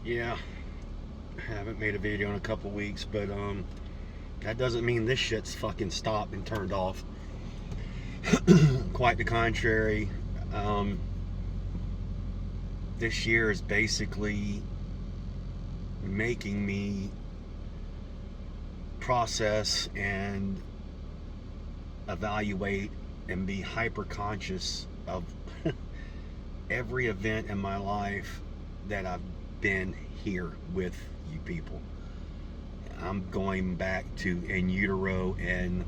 Yeah, haven't made a video in a couple weeks, but that doesn't mean this shit's fucking stopped and turned off. Quite the contrary. This year is basically making me process and evaluate and be hyper conscious of every event in my life that I've been here with you people. I'm going back to in utero and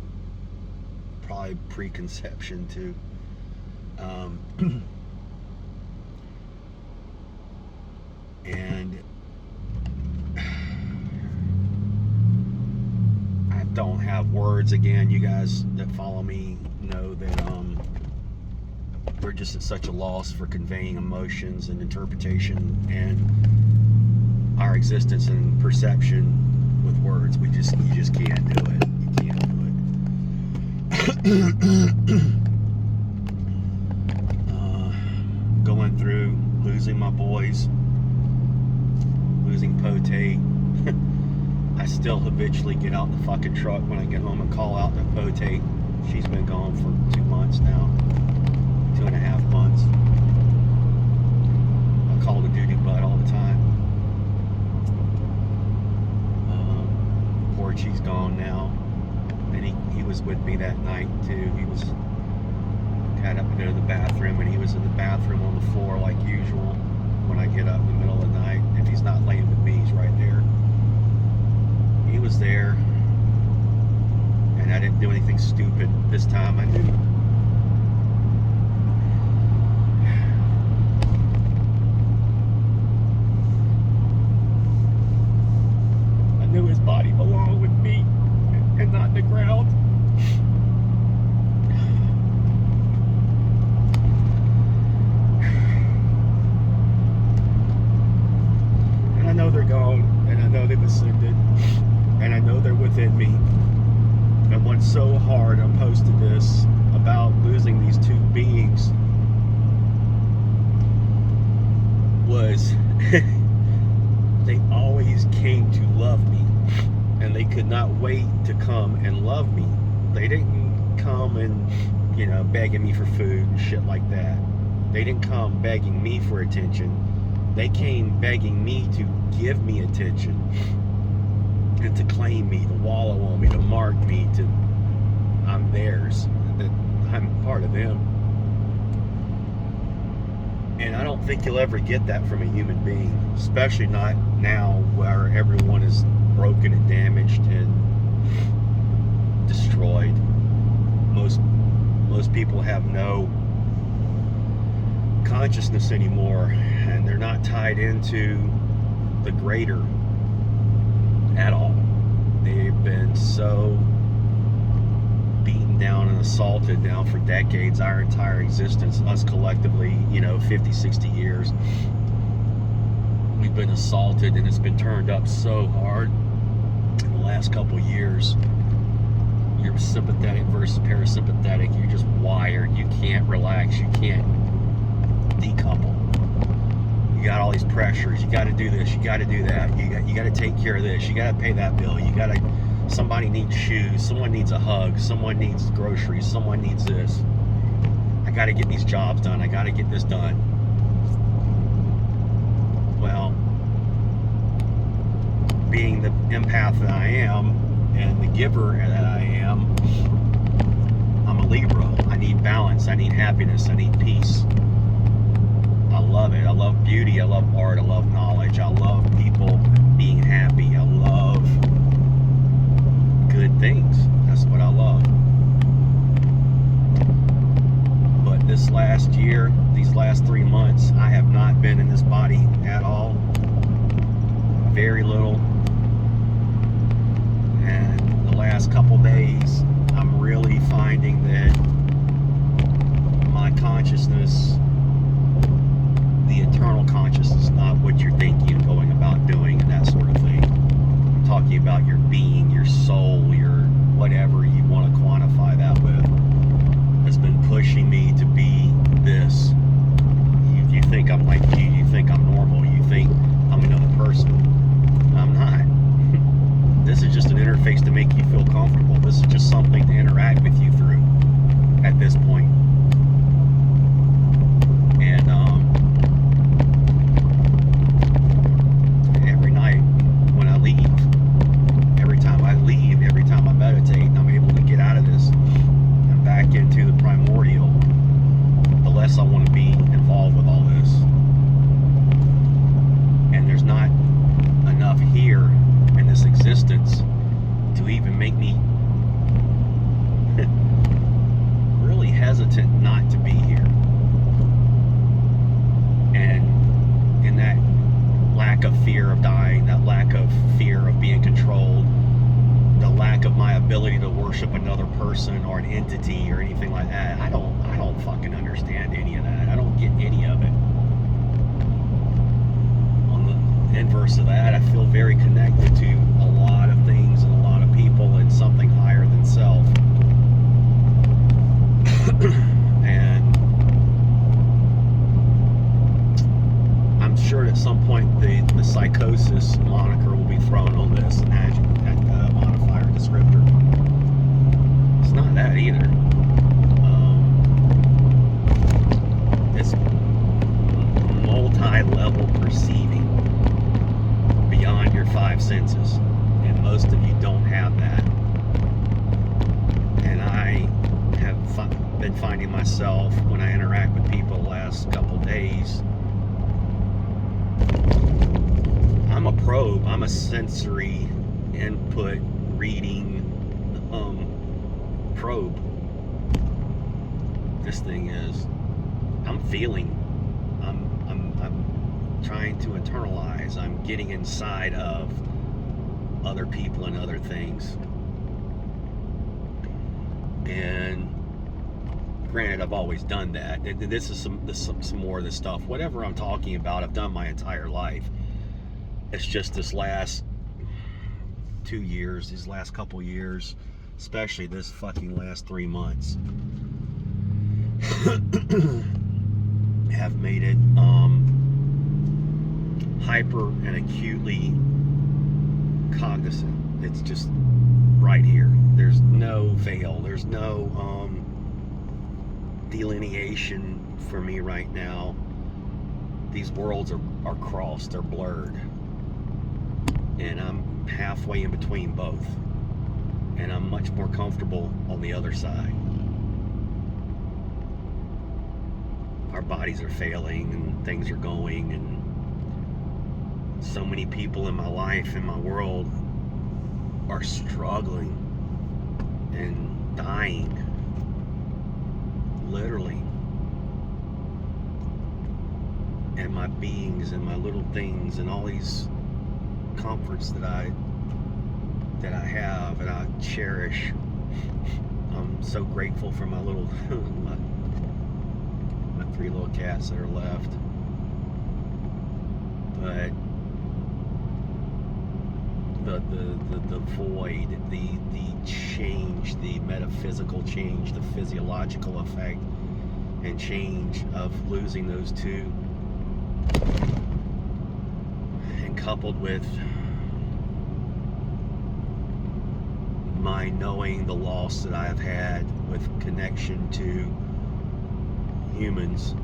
probably preconception too. And I don't have words. Again, you guys that follow me know that we're just at such a loss for conveying emotions and interpretation and our existence and perception with words. You just can't do it. You can't do it. Going through losing my boys, losing Potate. I still habitually get out the fucking truck when I get home and call out to Potate. She's been gone for 2 months now. 2.5 months. I call the doo-doo butt all the time. Porchy's gone now. And he was with me that night too. He was had up to go to the bathroom, and he was in the bathroom on the floor like usual when I get up in the middle of the night. If he's not laying with me, he's right there. He was there, and I didn't do anything stupid this time. I knew. I knew his body belonged with me and not the ground. And I know they're gone, and I know they've ascended, and I know they're within me. I went so hard on posting this about losing these two beings was they always came to love me, and they could not wait to come and love me. They didn't come and, begging me for food and shit like that. They didn't come begging me for attention. They came begging me to give me attention and to claim me, to wallow on me, to mark me, to I'm theirs, that I'm part of them. And I don't think you'll ever get that from a human being, especially not now where everyone is broken and damaged and destroyed. Most people have no consciousness anymore, and they're not tied into the greater at all. They've been so beaten down and assaulted now for decades, our entire existence, us collectively, 50, 60 years. We've been assaulted, and it's been turned up so hard in the last couple years. You're sympathetic versus parasympathetic. You're just wired. You can't relax. You can't decouple. You got all these pressures. You got to do this. You got to do that. You got to take care of this. You got to pay that bill. Somebody needs shoes. Someone needs a hug. Someone needs groceries. Someone needs this. I got to get these jobs done. I got to get this done. Well, being the empath that I am and the giver that I am, I'm a Libra. I need balance. I need happiness. I need peace. I love it. I love beauty. I love art. I love knowledge. I love people being happy. I love good things. That's what I love. But this last year, these last 3 months, I have not been in this body at all. Very little. And the last couple days, I'm really finding that my consciousness, the eternal consciousness, not what you're thinking and going about doing and that sort of thing. I'm talking about your being, your soul, your whatever you want to quantify that with, has been pushing me to be this. You think I'm like you think I'm normal, you think I'm another person. this point. And every night when I leave, every time I meditate, I'm able to get out of this and back into the primordial, the less I want to be involved with all this. And there's not enough here in this existence to even make me really hesitant not to be here. And in that lack of fear of dying, that lack of fear of being controlled, the lack of my ability to worship another person or an entity or anything like that, I don't fucking understand any of that. I don't get any of it. On the inverse of that, I feel very connected to a lot of things and a lot of people and something higher than self. And I'm sure at some point the psychosis moniker will be thrown on this, an modifier descriptor. It's not that either. It's multi-level perceiving beyond your five senses, and most of you don't have that. And I have been finding myself, when I interact with people the last couple days, I'm a probe. I'm a sensory input reading probe. This thing is, I'm feeling. I'm trying to internalize. I'm getting inside of other people and other things. And granted, I've always done that. This is some more of this stuff. Whatever I'm talking about, I've done my entire life. It's just this last 2 years, these last couple years, especially this fucking last 3 months, have made it hyper and acutely cognizant. It's just right here. There's no veil. There's no delineation for me right now. These worlds are crossed. They're blurred. And I'm halfway in between both. And I'm much more comfortable on the other side. Our bodies are failing and things are going, and so many people in my life, in my world, are struggling and dying, literally. And my beings and my little things and all these comforts that I have and I cherish. I'm so grateful for my little my 3 little cats that are left. But the void, the change, the metaphysical change, the physiological effect and change of losing those two, and coupled with my knowing the loss that I have had with connection to humans,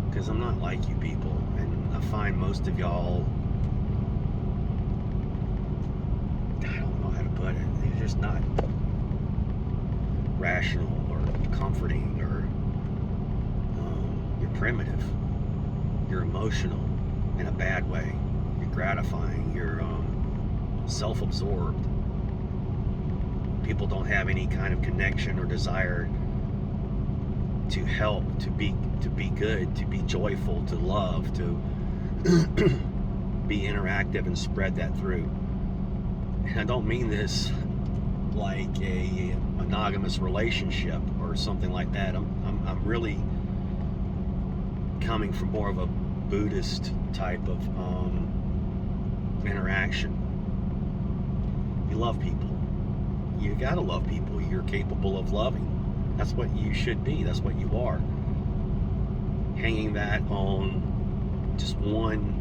because I'm not like you people, and I find most of y'all, I don't know how to put it, you're just not rational or comforting, or you're primitive, you're emotional in a bad way, you're gratifying, you're self-absorbed. People don't have any kind of connection or desire to help, to be good, to be joyful, to love, to be interactive and spread that through. And I don't mean this like a monogamous relationship or something like that. I'm really coming from more of a Buddhist type of interaction. You love people. You gotta love people you're capable of loving. That's what you should be. That's what you are. Hanging that on just one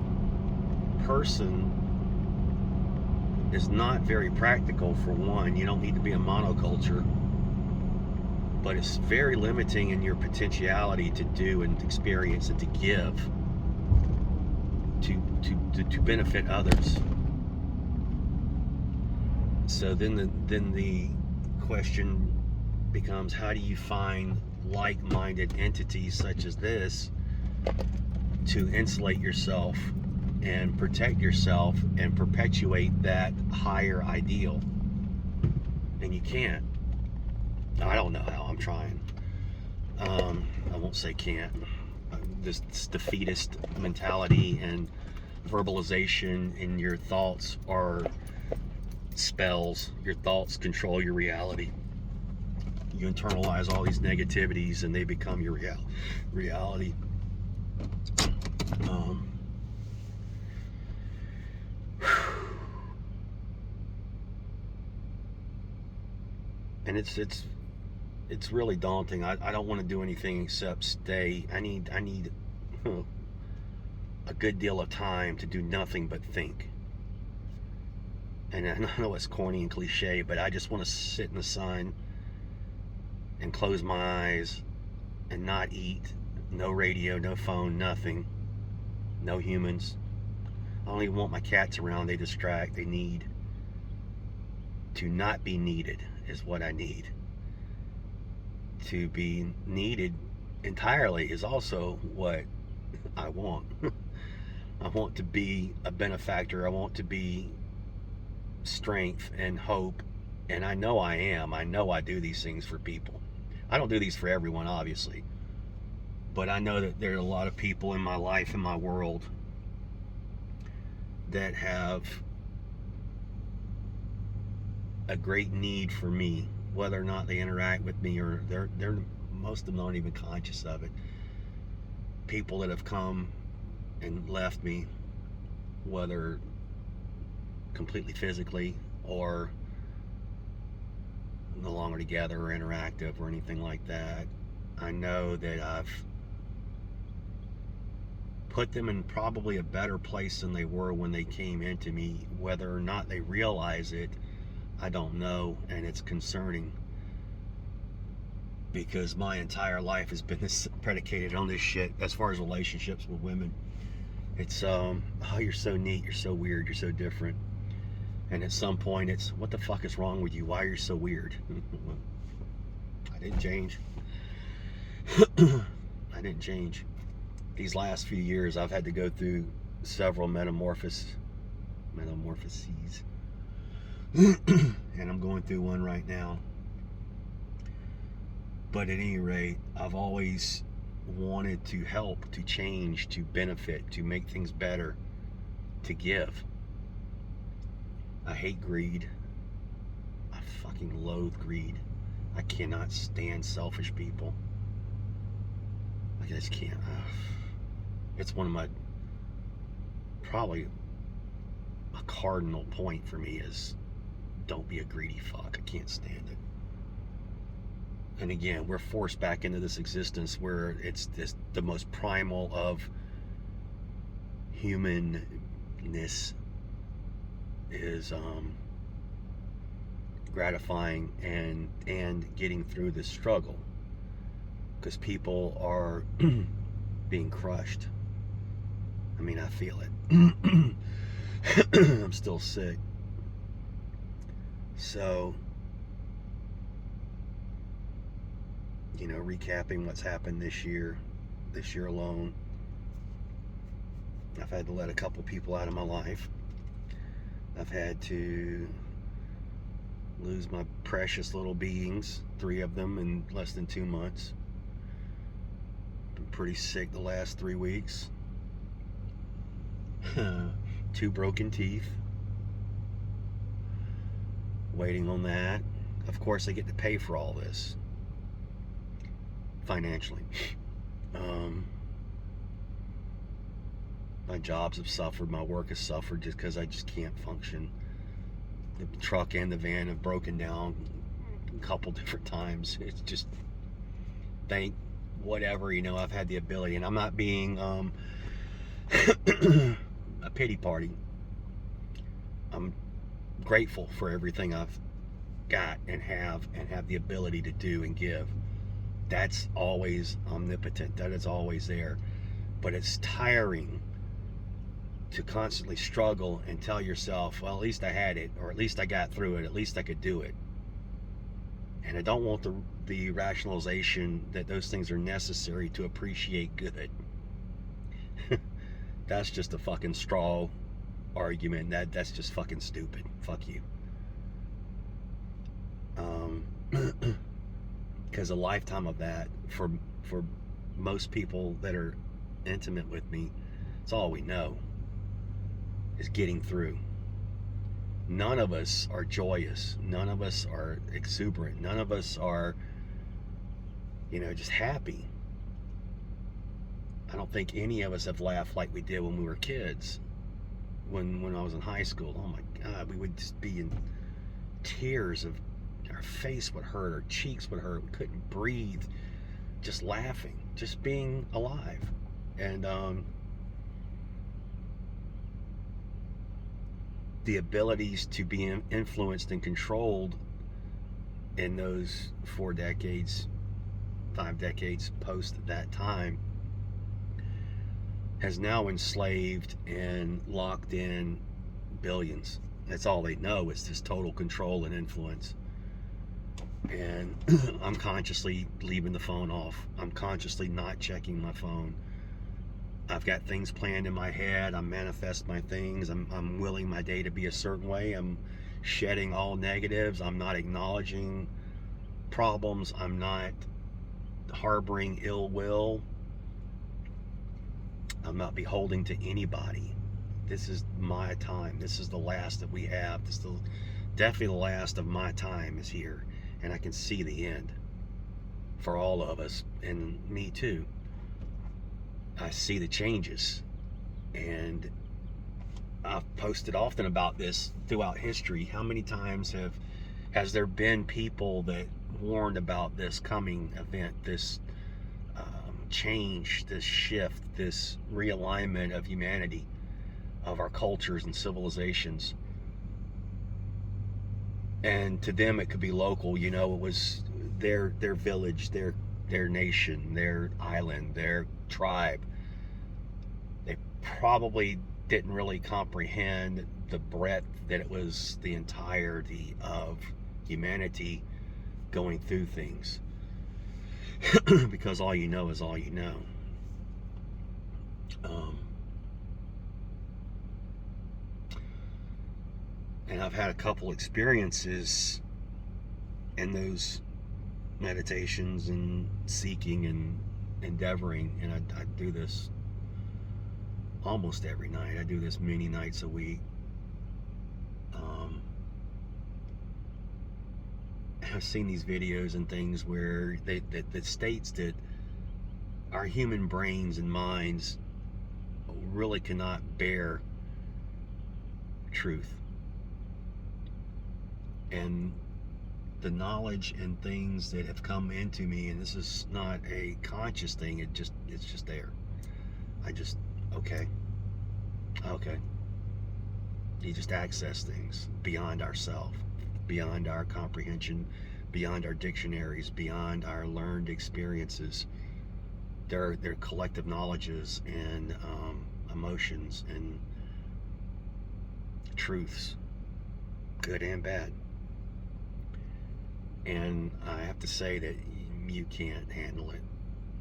person is not very practical. For one, you don't need to be a monoculture. but it's very limiting in your potentiality to do and experience and to give, to benefit others. So then the question becomes, how do you find like-minded entities such as this to insulate yourself and protect yourself and perpetuate that higher ideal? And you can't. I don't know how. I'm trying. I won't say can't. This defeatist mentality and verbalization in your thoughts are spells. Your thoughts control your reality. You internalize all these negativities and they become your reality. And it's really daunting. I don't want to do anything except stay. I need a good deal of time to do nothing but think. And I know it's corny and cliche, but I just want to sit in the sun and close my eyes and not eat. No radio, no phone, nothing. No humans. I don't even want my cats around. They distract. They need to not be needed is what I need. To be needed entirely is also what I want. I want to be a benefactor. I want to be strength and hope. And I know I am. I know I do these things for people. I don't do these for everyone, obviously. But I know that there are a lot of people in my life, in my world, that have a great need for me, whether or not they interact with me, or they're most of them aren't even conscious of it. People that have come and left me, whether completely physically or no longer together or interactive or anything like that. I know that I've put them in probably a better place than they were when they came into me. Whether or not they realize it, I don't know, and it's concerning, because my entire life has been predicated on this shit as far as relationships with women. It's oh, you're so neat, you're so weird, you're so different. And at some point it's, what the fuck is wrong with you? Why are you so weird? I didn't change. I didn't change. These last few years I've had to go through several metamorphoses. And I'm going through one right now. But at any rate, I've always wanted to help, to change, to benefit, to make things better, to give. I hate greed. I fucking loathe greed. I cannot stand selfish people. I just can't. It's one of my, probably a cardinal point for me is, don't be a greedy fuck. I can't stand it. And again, we're forced back into this existence where it's the most primal of humanness is gratifying and getting through this struggle, because people are being crushed. I mean, I feel it. I'm still sick. So, you know, recapping what's happened this year alone, I've had to let a couple people out of my life. I've had to lose my precious little beings, 3 of them in less than 2 months. Been pretty sick the last 3 weeks. 2 broken teeth. Waiting on that. Of course, I get to pay for all this financially. My jobs have suffered, my work has suffered just because I just can't function. The truck and the van have broken down a couple different times. It's just, thank whatever, you know, I've had the ability, and I'm not being a pity party. I'm grateful for everything I've got and have the ability to do and give. That's always omnipotent. That is always there. But it's tiring to constantly struggle and tell yourself, well, at least I had it, or at least I got through it, at least I could do it. And I don't want the rationalization that those things are necessary to appreciate good. That's just a fucking straw argument. That's just fucking stupid. Fuck you. Because a lifetime of that for most people that are intimate with me, it's all we know is getting through. None of us are joyous. None of us are exuberant. None of us are, just happy. I don't think any of us have laughed like we did when we were kids. When I was in high school, oh my God, we would just be in tears of, our face would hurt, our cheeks would hurt, we couldn't breathe, just laughing, just being alive. And the abilities to be influenced and controlled in those 4 decades, 5 decades post that time has now enslaved and locked in billions. That's all they know is this total control and influence. And I'm consciously leaving the phone off. I'm consciously not checking my phone. I've got things planned in my head. I manifest my things. I'm willing my day to be a certain way. I'm shedding all negatives. I'm not acknowledging problems. I'm not harboring ill will. I'm not beholden to anybody. This is my time. This is the last that we have. This is definitely the last of my time is here. And I can see the end for all of us, and me too. I see the changes. And I've posted often about this throughout history. How many times has there been people that warned about this coming event, this change, this shift, this realignment of humanity, of our cultures and civilizations? And to them it could be local, it was their village, their nation, their island, their tribe. They probably didn't really comprehend the breadth that it was the entirety of humanity going through things. Because all you know is all you know. And I've had a couple experiences in those meditations and seeking and endeavoring, and I do this almost every night. I do this many nights a week. I've seen these videos and things where that states that our human brains and minds really cannot bear truth. And the knowledge and things that have come into me, and this is not a conscious thing, it's just there. Okay. You just access things beyond ourself, beyond our comprehension, beyond our dictionaries, beyond our learned experiences. They're collective knowledges and emotions and truths, good and bad. And I have to say that you can't handle it.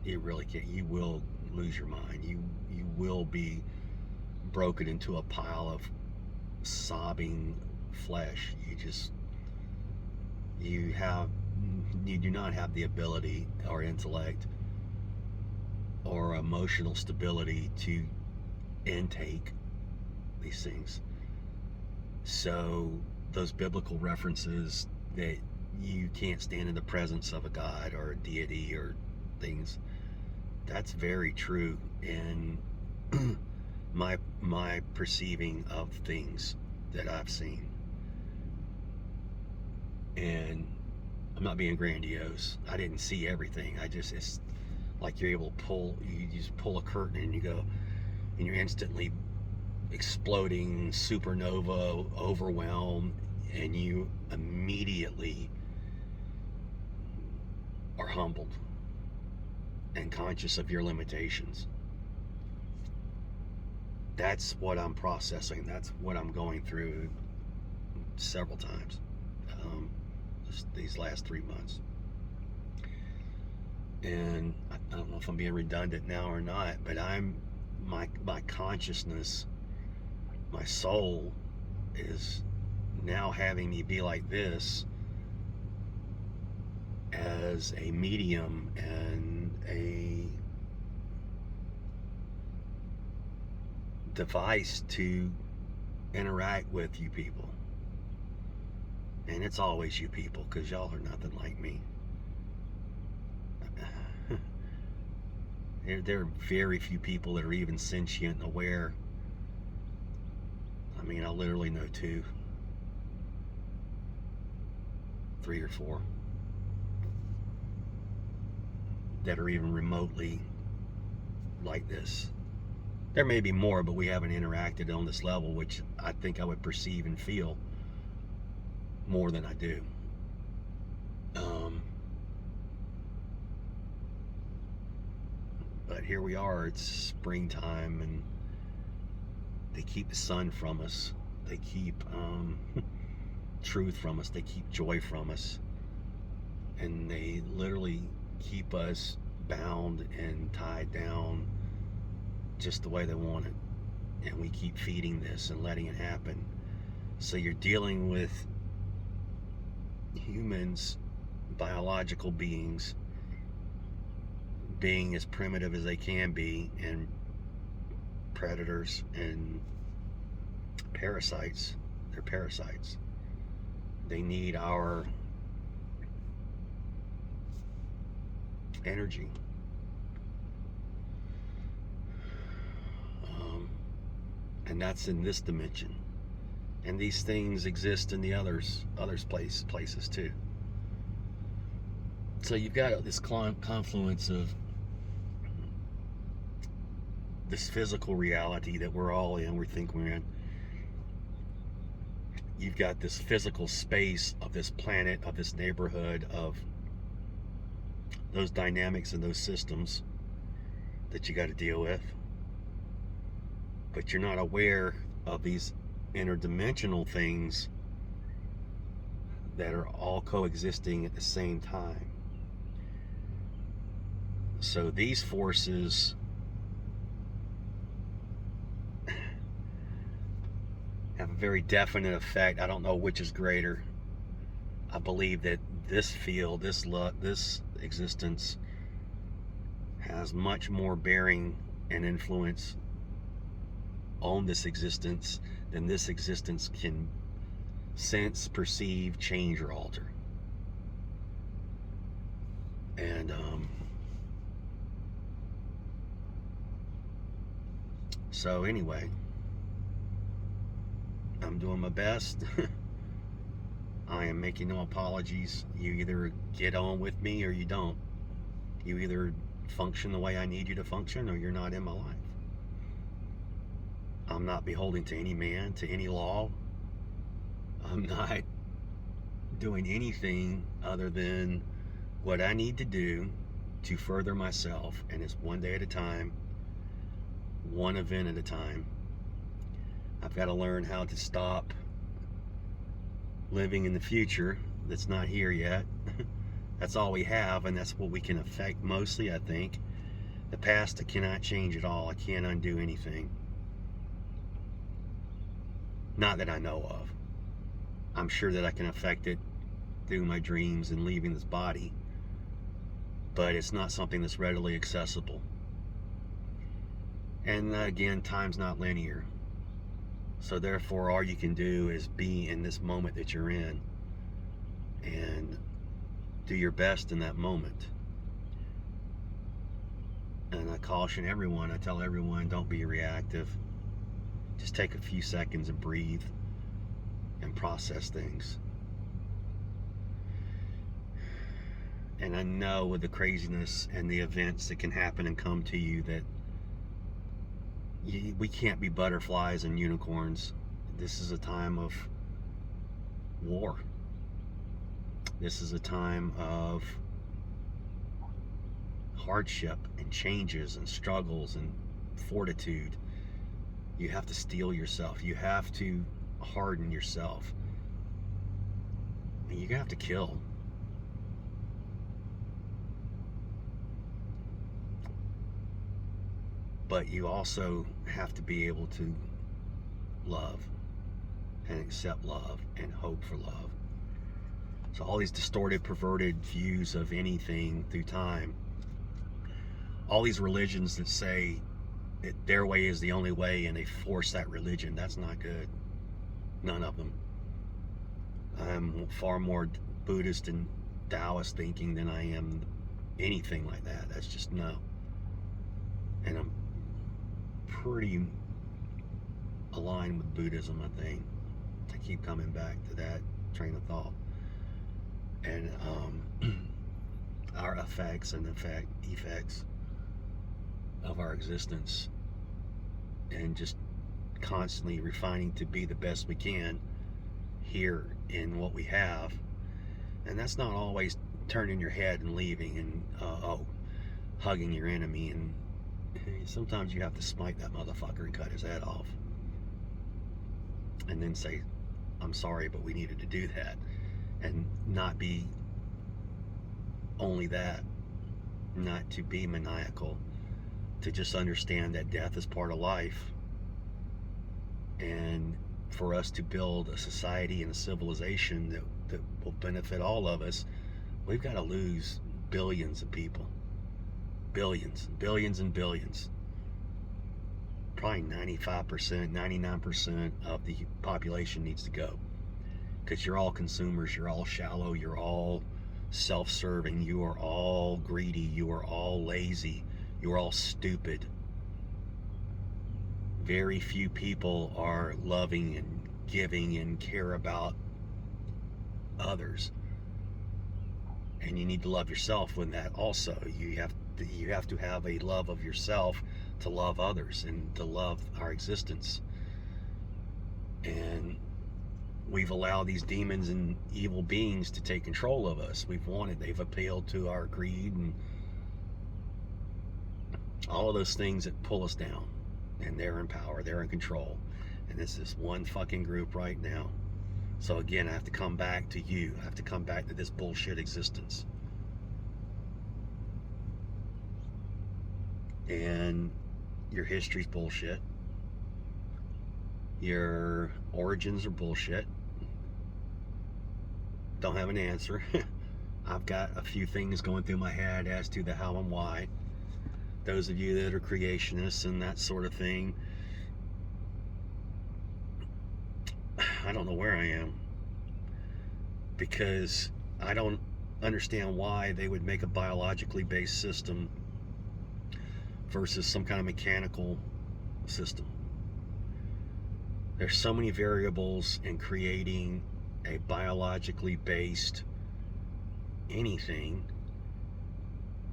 You really can't. You will lose your mind. You will be broken into a pile of sobbing flesh. You do not have the ability or intellect or emotional stability to intake these things. So those biblical references that you can't stand in the presence of a God or a deity or things, that's very true in my perceiving of things that I've seen. And I'm not being grandiose. I didn't see everything. It's like you're able to you just pull a curtain and you go, and you're instantly exploding supernova, overwhelmed, and you immediately are humbled. and conscious of your limitations. That's what I'm processing. That's what I'm going through several times these last 3 months. And I don't know if I'm being redundant now or not, but my consciousness, my soul is now having me be like this as a medium and a device to interact with you people. And it's always you people, because y'all are nothing like me. There are very few people that are even sentient and aware. I mean, I literally know 2, 3 or 4 that are even remotely like this. There may be more, but we haven't interacted on this level, which I think I would perceive and feel more than I do. But here we are, it's springtime, and they keep the sun from us. They keep truth from us. They keep joy from us. And they literally keep us bound and tied down just the way they want it. And we keep feeding this and letting it happen. So you're dealing with humans, biological beings, being as primitive as they can be, and predators and parasites. They're parasites. They need our energy. And that's in this dimension. And these things exist in the others places too. So you've got this confluence of this physical reality that we're all in, we think we're in. You've got this physical space of this planet, of this neighborhood, of those dynamics and those systems that you got to deal with. But you're not aware of these interdimensional things that are all coexisting at the same time. So these forces have a very definite effect. I don't know which is greater. I believe that this field, this existence, has much more bearing and influence on this existence than this existence can sense, perceive, change, or alter. And so anyway, I'm doing my best. I am making no apologies. You either get on with me or you don't. You either function the way I need you to function, or you're not in my life. I'm not beholden to any man, to any law. I'm not doing anything other than what I need to do to further myself, and it's one day at a time, one event at a time. I've got to learn how to stop living in the future that's not here yet. That's all we have, and that's what we can affect mostly, I think. The past, I cannot change at all. I can't undo anything. Not that I know of. I'm sure that I can affect it through my dreams and leaving this body, but it's not something that's readily accessible. And again, time's not linear. So therefore, all you can do is be in this moment that you're in and do your best in that moment. And I caution everyone, I tell everyone, don't be reactive. Just take a few seconds and breathe and process things. And I know with the craziness and the events that can happen and come to you that we can't be butterflies and unicorns. This is a time of war. This is a time of hardship and changes and struggles and fortitude, you have to steel yourself. You have to harden yourself. And you have to kill. But you also have to be able to love and accept love and hope for love. So all these distorted, perverted views of anything through time, all these religions that say that their way is the only way and they force that religion, that's not good. None of them. I'm far more Buddhist and Taoist thinking than I am anything like that. That's just no. And I'm pretty aligned with Buddhism, I think. I keep coming back to that train of thought. And our effects and effects of our existence, and just constantly refining to be the best we can here in what we have. And that's not always turning your head and leaving and hugging your enemy, and sometimes you have to smite that motherfucker and cut his head off and then say, I'm sorry, but we needed to do that. And not be only that, not to be maniacal, to just understand that death is part of life. And for us to build a society and a civilization that will benefit all of us, we've got to lose billions of people. Billions and billions. Probably 95%, 99% of the population needs to go. Because you're all consumers, you're all shallow, you're all self-serving, you are all greedy, you are all lazy, you are all stupid. Very few people are loving and giving and care about others. And you need to love yourself with that also. You have to have a love of yourself to love others and to love our existence. And we've allowed these demons and evil beings to take control of us. They've appealed to our greed and all of those things that pull us down. And they're in power, they're in control. And it's this one fucking group right now. So again, I have to come back to you. I have to come back to this bullshit existence. And your history's bullshit. Your origins are bullshit. Don't have an answer. I've got a few things going through my head as to the how and why. Those of you that are creationists and that sort of thing, I don't know where I am, because I don't understand why they would make a biologically based system versus some kind of mechanical system. There's so many variables in creating a biologically based anything,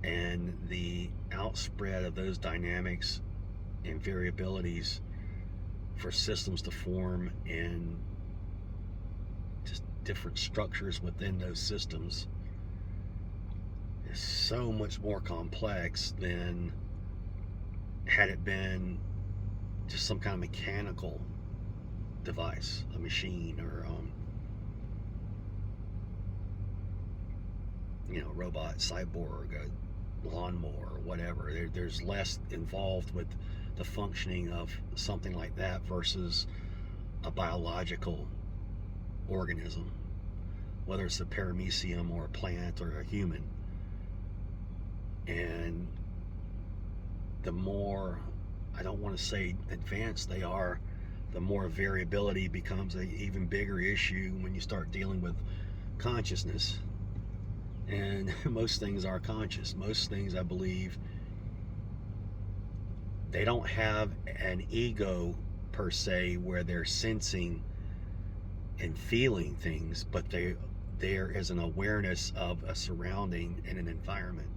and the outspread of those dynamics and variabilities for systems to form in just different structures within those systems is so much more complex than had it been just some kind of mechanical device, a machine, or robot, cyborg, a lawnmower, or whatever. There's less involved with the functioning of something like that versus a biological organism, whether it's a paramecium or a plant or a human. And the more, I don't want to say advanced they are, the more variability becomes an even bigger issue when you start dealing with consciousness. And most things are conscious. Most things, I believe, they don't have an ego per se where they're sensing and feeling things, but there is an awareness of a surrounding and an environment.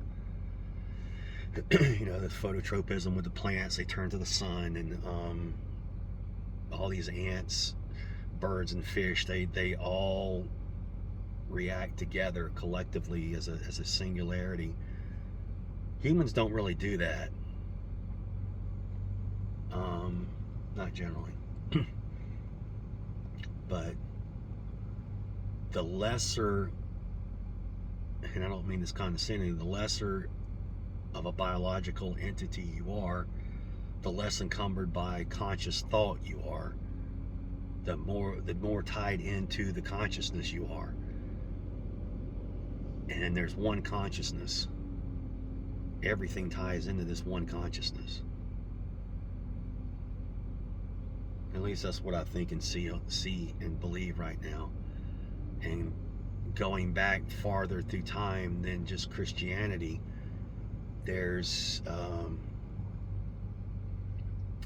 The phototropism with the plants, they turn to the sun, and all these ants, birds, and fish, they all react together collectively as a singularity. Humans don't really do that. Not generally. But the lesser, and I don't mean this condescending, the lesser of a biological entity you are, the less encumbered by conscious thought you are, the more tied into the consciousness you are. And there's one consciousness. Everything ties into this one consciousness. At least that's what I think and see and believe right now. And going back farther through time than just Christianity, there's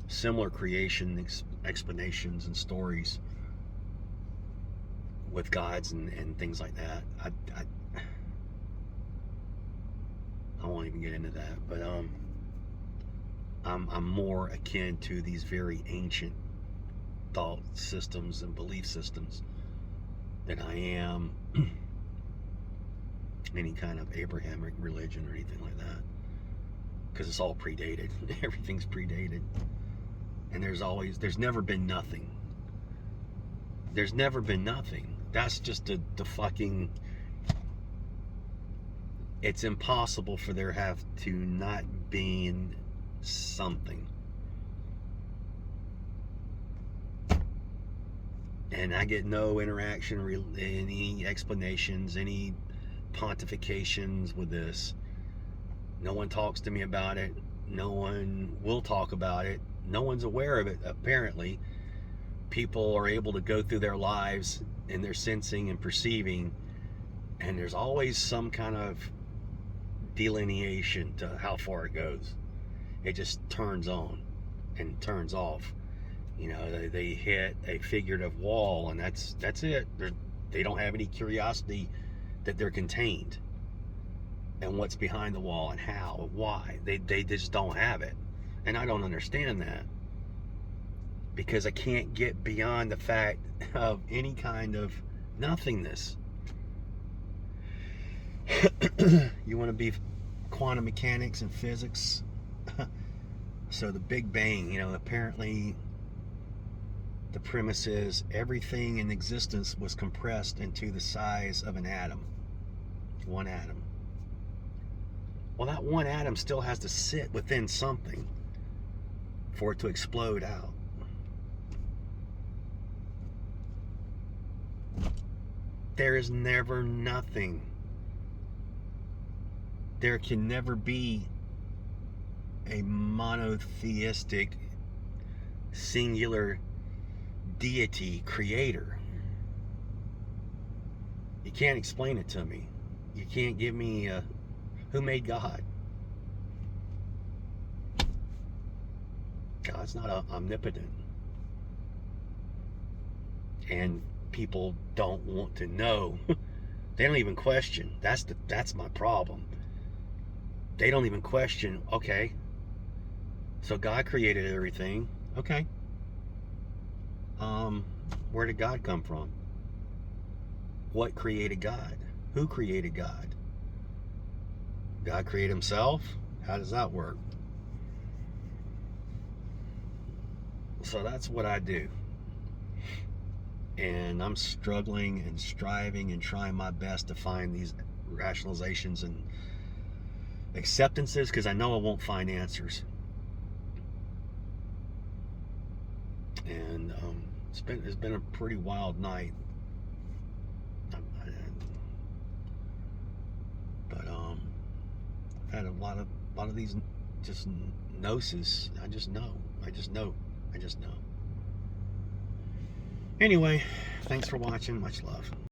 similar creation explanations and stories with gods and things like that. I won't even get into that, but I'm more akin to these very ancient thought systems and belief systems than I am any kind of Abrahamic religion or anything like that, because it's all predated. Everything's predated, and there's never been nothing. There's never been nothing. That's just the fucking, it's impossible for there have to not been something. And I get no interaction, any explanations, any pontifications with this. No one talks to me about it. No one will talk about it. No one's aware of it, apparently. People are able to go through their lives and they're sensing and perceiving, and there's always some kind of delineation to how far it goes. It just turns on and turns off. You know, they hit a figurative wall, and that's it. They don't have any curiosity that they're contained and what's behind the wall and how and why. They just don't have it. And I don't understand that, because I can't get beyond the fact of any kind of nothingness. You want to be quantum mechanics and physics? So the Big Bang, apparently the premise is everything in existence was compressed into the size of an atom. One atom. Well, that one atom still has to sit within something for it to explode out. There is never nothing. There can never be a monotheistic, singular deity creator. You can't explain it to me. You can't give me who made God. God's not omnipotent. And people don't want to know. They don't even question. That's my problem. They don't even question. Okay, so God created everything. Okay. Where did God come from? What created God? Who created God? God created himself? How does that work? So that's what I do. And I'm struggling and striving and trying my best to find these rationalizations and acceptances, because I know I won't find answers. And it's been a pretty wild night. But I've had a lot of these just gnosis. I just know. Anyway, thanks for watching. Much love.